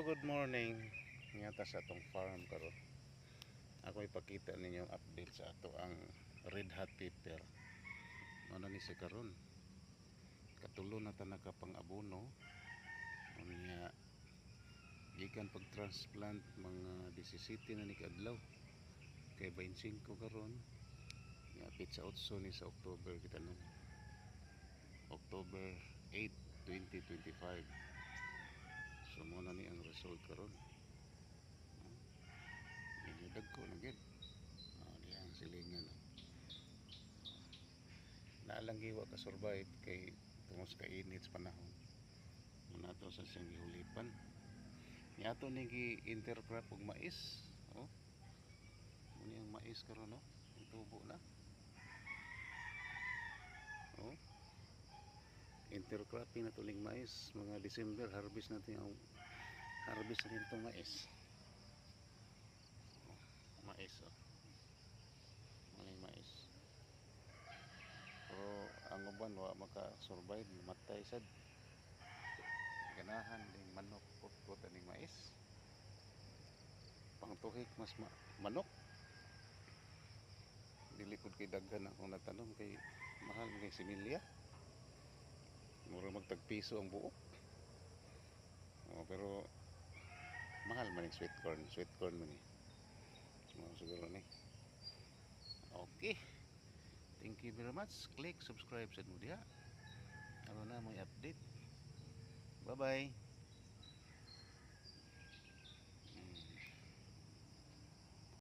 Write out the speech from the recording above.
good morning. Ngata sa atong farm karon. Ako ipakita ninyo ang update sa ato ang red hot pepper. Ano ni si karon? Katulo na ta nakapang abono. Unya gikan pag transplant mga 17 na ni kadlaw. Kay 25 karon. Yapit sa 8 ni sa October kita nun. October 8, 2025. So muna ni ang result karon. Medyo dagko na gid. Di ang silingan. Naalang giwa ka survive kay tungos ka init sa panahon. Muna to sa siyang gihulipan. Niato ni gi intercrop og mais. Muna ang mais karon no. Tubo na. Intercropping na tuling mais, mga December harvest natin ang harvest na itong mais. Maling mais. Pero ang uban wa maka-survive, matay sad. Ganahan ding manok put aning mais. Pangtuhik mas manok. Dilikod kay daghan akong natanom kay mahal kay similya. Mura magtagpiso ang buok. Pero mahal man yung sweet corn man siguro ni. Okay, thank you very much. Click subscribe sa mo diha. Ano na may update. Bye bye.